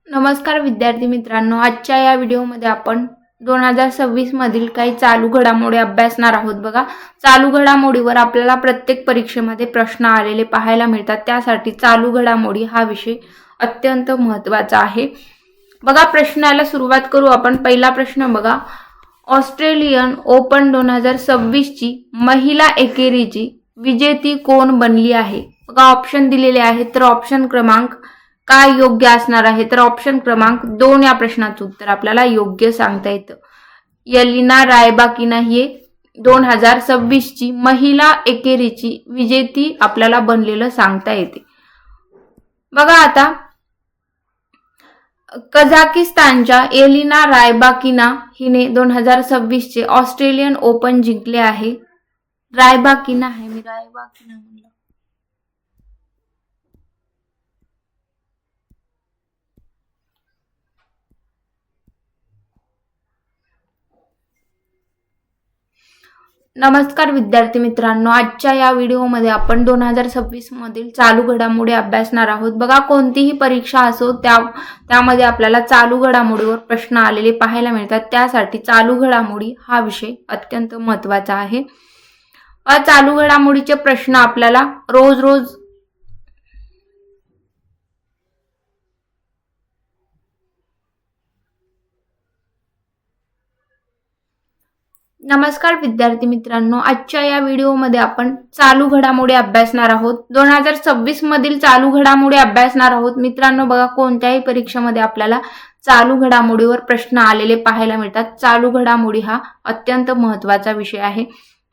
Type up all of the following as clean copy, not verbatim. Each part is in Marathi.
नमस्कार विद्यार्थी मित्रांनो, आजच्या या व्हिडिओमध्ये आपण 2026 मधील काही चालू घडामोडी अभ्यासणार आहोत। बघा, चालू घडामोडीवर आपल्याला प्रत्येक परीक्षेमध्ये प्रश्न आलेले पाहायला मिळतात। त्यासाठी चालू घडामोडी हा विषय अत्यंत महत्त्वाचा आहे। बघा, प्रश्नाला सुरुवात करू आपण। पहिला प्रश्न बघा, ऑस्ट्रेलियन ओपन 2026 ची महिला एकेरीची विजेती कोण बनली आहे? बघा, ऑप्शन दिलेले आहेत, तर ऑप्शन क्रमांक काय योग्य असणार आहे? तर ऑप्शन क्रमांक 2 या प्रश्नाचं उत्तर आपल्याला योग्य सांगता येतं। येलिना रायबाकिना ही 2026 ची महिला एकेरीची विजेती आपल्याला बनलेलं सांगता येते। बघा, आता कझाकिस्तानच्या येलिना रायबाकिना हिने 2026 चे ऑस्ट्रेलियन ओपन जिंकले आहे। रायबाकिना आहे, मी रायबाकिना म्हणलं। नमस्कार विद्यार्थी मित्रांनो, आजच्या या व्हिडिओमध्ये आपण 2026 मधील चालू घडामोडी अभ्यासणार आहोत। बघा, कोणतीही परीक्षा असो त्यामध्ये आपल्याला चालू घडामोडीवर प्रश्न आलेले पाहायला मिळतात। त्यासाठी चालू घडामोडी हा विषय अत्यंत महत्त्वाचा आहे। चालू घडामोडीचे प्रश्न आपल्याला रोज नमस्कार विद्यार्थी मित्रांनो, आजच्या या व्हिडिओमध्ये आपण चालू घडामोडी अभ्यासणार आहोत। 2026 मधील चालू घडामोडी अभ्यासणार आहोत मित्रांनो। बघा, कोणत्याही परीक्षेमध्ये आपल्याला चालू घडामोडीवर प्रश्न आलेले पाहायला मिळतात। चालू घडामोडी हा अत्यंत महत्त्वाचा विषय आहे।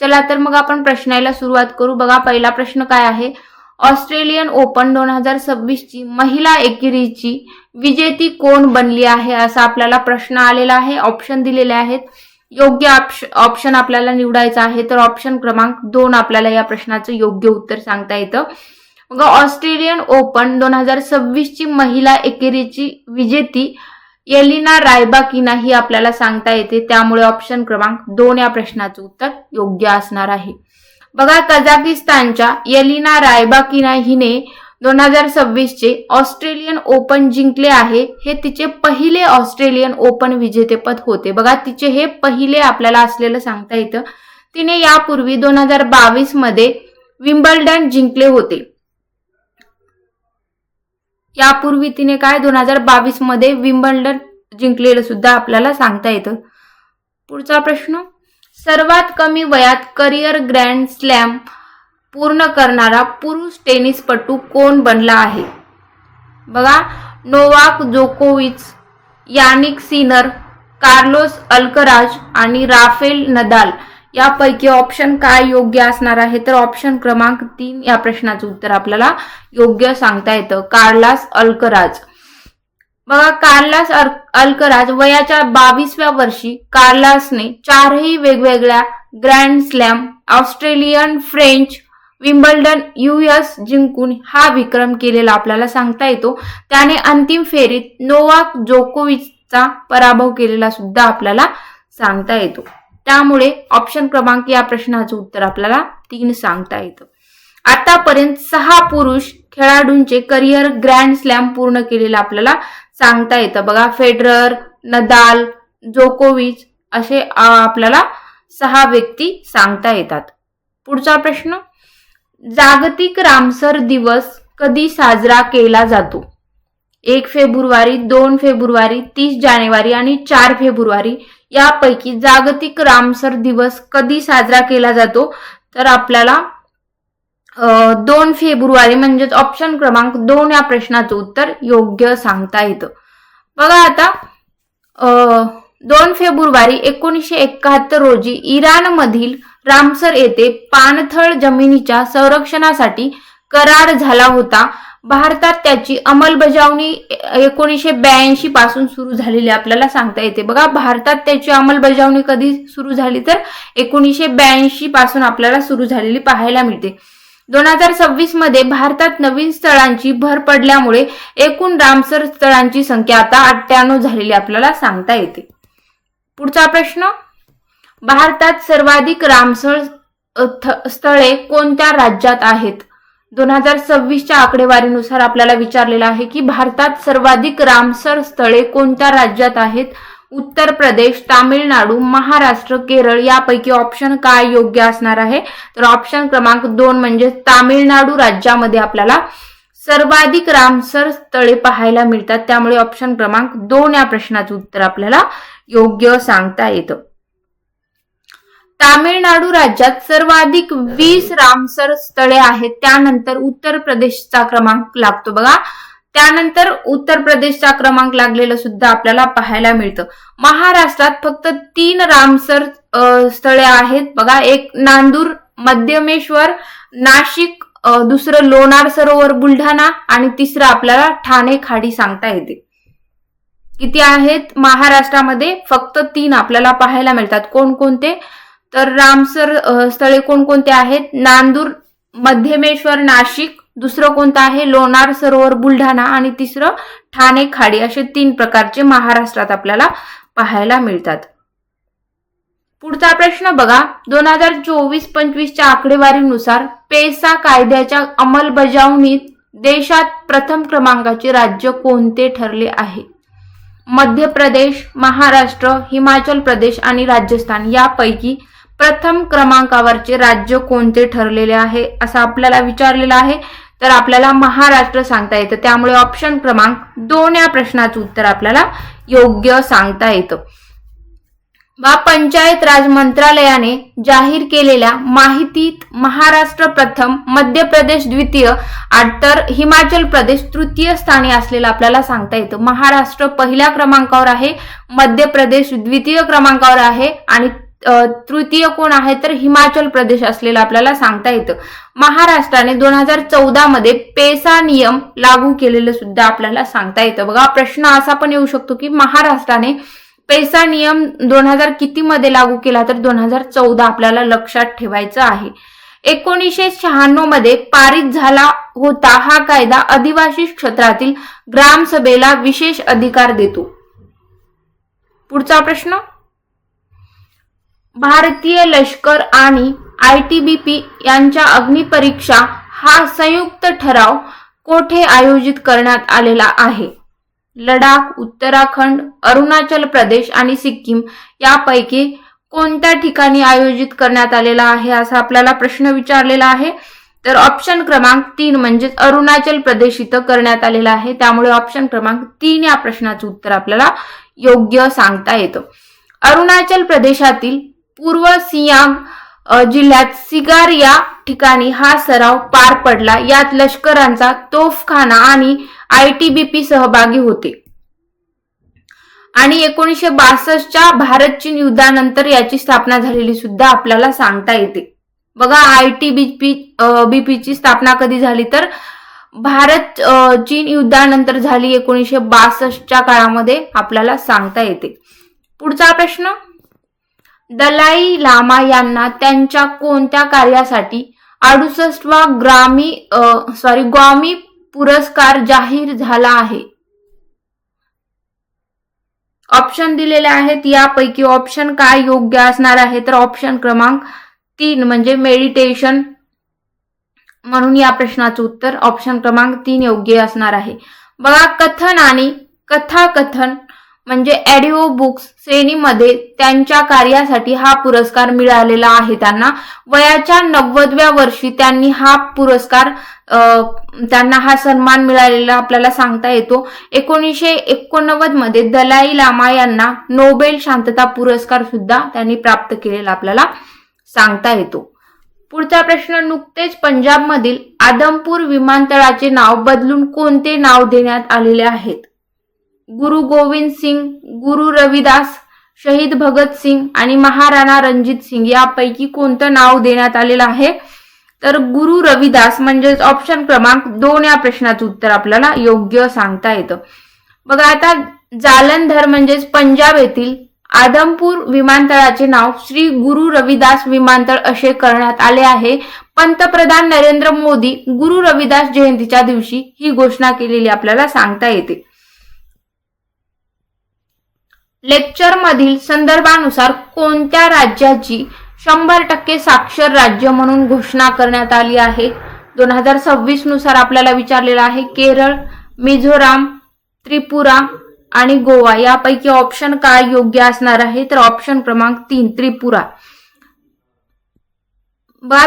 चला तर मग आपण प्रश्नाला सुरुवात करू। बघा, पहिला प्रश्न काय आहे? ऑस्ट्रेलियन ओपन 2026 ची महिला एकेरीची विजेती कोण बनली आहे, असा आपल्याला प्रश्न आलेला आहे। ऑप्शन दिलेले आहेत, योग्य ऑप्शन आपल्याला निवडायचा आहे। तर ऑप्शन क्रमांक 2 आपल्याला या प्रश्नाचं योग्य उत्तर सांगता येतं। मग ऑस्ट्रेलियन ओपन 2026 ची महिला एकेरीची विजेती येलिना रायबाकिना ही आपल्याला सांगता येते। त्यामुळे ऑप्शन क्रमांक 2 या प्रश्नाचं उत्तर योग्य असणार आहे। बघा, कझाकिस्तानच्या येलिना रायबाकिना हिने 2026 चे ऑस्ट्रेलियन ओपन जिंकले आहे। हे तिचे पहिले ऑस्ट्रेलियन ओपन विजेतेपद होते। बघा, तिचे हे पहिले आपल्याला असलेलं सांगता येतं। तिने यापूर्वी 2022 मध्ये विम्बल्डन जिंकले होते। यापूर्वी तिने काय 2022 मध्ये विम्बल्डन जिंकलेलं सुद्धा आपल्याला सांगता येतं। पुढचा प्रश्न, सर्वात कमी वयात करिअर ग्रँड स्लॅम पूर्ण करणारा पुरुष टेनिसपटू कोण बनला आहे? बघा, नोवाक जोकोविच, यानिक सिनर, कार्लोस अल्कराज आणि राफेल नदाल यापैकी ऑप्शन काय योग्य असणार आहे? तर ऑप्शन क्रमांक 3 या प्रश्नाचं उत्तर आपल्याला योग्य सांगता येतं, कार्लोस अल्कराज। बघा, कार्लोस अल्कराज वयाच्या 22व्या वर्षी कार्लोसने 4ही वेगवेगळ्या grand slam, Australian, French, Wimbledon, US जिंकून हा विक्रम केलेला आपल्याला सांगता येतो। त्याने अंतिम फेरीत नोवाक जोकोविचचा पराभव केलेला सुद्धा आपल्याला सांगता येतो। त्यामुळे ऑप्शन क्रमांक या प्रश्नाचं उत्तर आपल्याला 3 सांगता येतं। आतापर्यंत 6 पुरुष खेळाडूंचे करिअर ग्रँड स्लॅम पूर्ण केलेलं आपल्याला सांगता येतं। बघा, फेडरर, नदाल, जोकोविच असे आपल्याला 6 व्यक्ती सांगता येतात। पुढचा प्रश्न, जागतिक रामसर दिवस कधी साजरा केला जातो? 1 फेब्रुवारी, 2 फेब्रुवारी, 30 जानेवारी आणि 4 फेब्रुवारी यापैकी जागतिक रामसर दिवस कधी साजरा केला जातो? तर आपल्याला 2 फेब्रुवारी म्हणजेच ऑप्शन क्रमांक 2 या प्रश्नाचं उत्तर योग्य सांगता येतं। बघा, आता 2 फेब्रुवारी 1971 रोजी इराणमधील रामसर येथे पाणथळ जमिनीच्या संरक्षणासाठी करार झाला होता। भारतात त्याची अंमलबजावणी 1982 पासून सुरू झालेली आपल्याला सांगता येते। बघा, भारतात त्याची अंमलबजावणी कधी सुरू झाली? तर 1982 पासून आपल्याला सुरू झालेली पाहायला मिळते। 2026 मध्ये भारतात नवीन स्थळांची भर पडल्यामुळे एकूण रामसर स्थळांची संख्या आता 98 झालेली आपल्याला सांगता येते। पुढचा प्रश्न, भारतात सर्वाधिक रामसर स्थळे कोणत्या राज्यात आहेत? 2026च्या आकडेवारीनुसार आपल्याला विचारलेलं आहे की भारतात सर्वाधिक रामसर स्थळे कोणत्या राज्यात आहेत? उत्तर प्रदेश, तामिळनाडू, महाराष्ट्र, केरळ यापैकी ऑप्शन काय योग्य असणार आहे? तर ऑप्शन क्रमांक 2 म्हणजे तामिळनाडू राज्यामध्ये आपल्याला सर्वाधिक रामसर स्थळे पाहायला मिळतात. त्यामुळे ऑप्शन क्रमांक 2 या प्रश्नाचं उत्तर आपल्याला योग्य सांगता येतं. तामिळनाडू राज्यात सर्वाधिक 20 रामसर स्थळे आहेत. त्यानंतर उत्तर प्रदेशचा क्रमांक लागतो बघा. त्यानंतर उत्तर प्रदेशचा क्रमांक लागलेलं सुद्धा आपल्याला पाहायला मिळतं. महाराष्ट्रात फक्त 3 रामसर स्थळे आहेत बघा. एक नांदूर, मध्यमेश्वर, नाशिक, दुसरं लोणार सरोवर बुलढाणा आणि तिसरं आपल्याला ठाणे खाडी सांगता येते. किती आहेत महाराष्ट्रामध्ये? फक्त 3 आपल्याला पाहायला मिळतात. कोणकोणते? तर रामसर स्थळे कोणकोणते आहेत? नांदूर, मध्यमेश्वर, नाशिक, दुसरं कोणतं आहे? लोणार सरोवर बुलढाणा आणि तिसरं ठाणे खाडी. असे 3 प्रकारचे महाराष्ट्रात आपल्याला पाहायला मिळतात. पुढचा प्रश्न बघा. 2024-25च्या आकडेवारीनुसार पेसा कायद्याच्या अंमलबजावणीत देशात प्रथम क्रमांकाचे राज्य कोणते ठरले आहे? मध्य प्रदेश, महाराष्ट्र, हिमाचल प्रदेश आणि राजस्थान यापैकी प्रथम क्रमांकावरचे राज्य कोणते ठरलेले आहे असं आपल्याला विचारलेलं आहे. तर आपल्याला महाराष्ट्र सांगता येतं. त्यामुळे ऑप्शन क्रमांक 2 या प्रश्नाचं उत्तर आपल्याला योग्य सांगता येतं. पंचायत राज मंत्रालयाने जाहीर केलेल्या माहितीत महाराष्ट्र प्रथम, मध्य प्रदेश द्वितीय तर हिमाचल प्रदेश तृतीय स्थानी असलेलं आपल्याला सांगता येतं. महाराष्ट्र पहिल्या क्रमांकावर आहे, मध्य प्रदेश द्वितीय क्रमांकावर आहे आणि तृतीय कोण आहे? तर हिमाचल प्रदेश असलेलं आपल्याला सांगता येतं. महाराष्ट्राने 2014 मध्ये पेसा नियम लागू केलेलं सुद्धा आपल्याला सांगता येतं. बघा प्रश्न असा पण येऊ शकतो की महाराष्ट्राने पेसा नियम 2000 किती मध्ये लागू केला? तर 2014 आपल्याला लक्षात ठेवायचं आहे. 1996 मध्ये पारित झाला होता हा कायदा आदिवासी क्षेत्रातील ग्रामसभेला विशेष अधिकार देतो. पुढचा प्रश्न. भारतीय लष्कर आणि ITBP यांच्या अग्निपरीक्षा हा संयुक्त ठराव कोठे आयोजित करण्यात आलेला आहे? लडाख, उत्तराखंड, अरुणाचल प्रदेश आणि सिक्कीम यापैकी कोणत्या ठिकाणी आयोजित करण्यात आलेला आहे असा आपल्याला प्रश्न विचारलेला आहे. तर ऑप्शन क्रमांक 3 म्हणजे अरुणाचल प्रदेश इथं करण्यात आलेला आहे. त्यामुळे ऑप्शन क्रमांक 3 या प्रश्नाचं उत्तर आपल्याला योग्य सांगता येतं. अरुणाचल प्रदेशातील पूर्व सियांग जिल्ह्यात सिगार या ठिकाणी हा सराव पार पडला. यात लष्करांचा तोफखाना आणि ITBP सहभागी होते आणि 1962च्या भारत चीन युद्धानंतर याची स्थापना झालेली सुद्धा आपल्याला सांगता येते. बघा ITBP ची स्थापना कधी झाली? तर भारत चीन युद्धानंतर झाली 1962च्या काळामध्ये आपल्याला सांगता येते. पुढचा प्रश्न. दलाई लामा यांना त्यांच्या कोणत्या कार्यासाठी 68वा ग्वामी पुरस्कार जाहीर झाला आहे? ऑप्शन दिलेले आहेत. यापैकी ऑप्शन काय योग्य असणार आहे? तर ऑप्शन क्रमांक 3 म्हणजे मेडिटेशन म्हणून या प्रश्नाचं उत्तर ऑप्शन क्रमांक 3 योग्य असणार आहे. बघा कथन आणि कथाकथन म्हणजे ऑडिओ बुक्स श्रेणीमध्ये त्यांच्या कार्यासाठी हा पुरस्कार मिळालेला आहे त्यांना. वयाच्या 90व्या वर्षी त्यांनी हा पुरस्कार त्यांना हा सन्मान मिळालेला आपल्याला सांगता येतो. 1989 मध्ये दलाई लामा यांना नोबेल शांतता पुरस्कार सुद्धा त्यांनी प्राप्त केलेला आपल्याला सांगता येतो. पुढचा प्रश्न. नुकतेच पंजाबमधील आदमपूर विमानतळाचे नाव बदलून कोणते नाव देण्यात आलेले आहेत? गुरु गोविंद सिंग, गुरु रविदास, शहीद भगत सिंग आणि महाराणा रणजित सिंग यापैकी कोणतं नाव देण्यात आलेलं आहे? तर गुरु रविदास म्हणजेच ऑप्शन क्रमांक 2 या प्रश्नाचं उत्तर आपल्याला योग्य सांगता येतं. बघा आता जालंधर म्हणजेच पंजाब येथील आदमपूर विमानतळाचे नाव श्री गुरु रविदास विमानतळ असे करण्यात आले आहे. पंतप्रधान नरेंद्र मोदी गुरु रविदास जयंतीच्या दिवशी ही घोषणा केलेली आपल्याला सांगता येते. लेक्चर मधील संदर्भानुसार कोणत्या राज्याची 100% साक्षर राज्य म्हणून घोषणा करण्यात आली आहे? 2026 नुसार आपल्याला विचारलेला आहे. केरळ, मिझोराम, त्रिपुरा आणि गोवा यापैकी ऑप्शन काय योग्य असणार आहे? तर ऑप्शन क्रमांक 3 त्रिपुरा.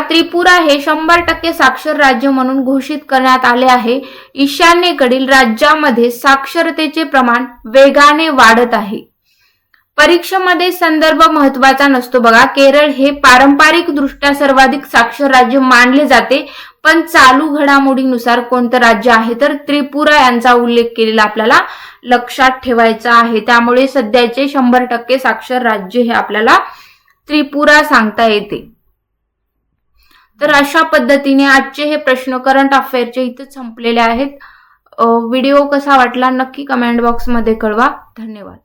त्रिपुरा हे 100% साक्षर राज्य म्हणून घोषित करण्यात आले आहे. ईशान्येकडील राज्यामध्ये साक्षरतेचे प्रमाण वेगाने वाढत आहे. परीक्षेमध्ये संदर्भ महत्वाचा नसतो बघा. केरळ हे पारंपरिक दृष्ट्या सर्वाधिक साक्षर राज्य मानले जाते, पण चालू घडामोडीनुसार कोणतं राज्य आहे? तर त्रिपुरा यांचा उल्लेख केलेला आपल्याला लक्षात ठेवायचा आहे. त्यामुळे सध्याचे 100% साक्षर राज्य हे आपल्याला त्रिपुरा सांगता येते. तर अशा पद्धतीने आजचे हे प्रश्न करंट अफेअरचे इथे संपलेले आहेत. व्हिडिओ कसा वाटला नक्की कमेंट बॉक्समध्ये कळवा. धन्यवाद.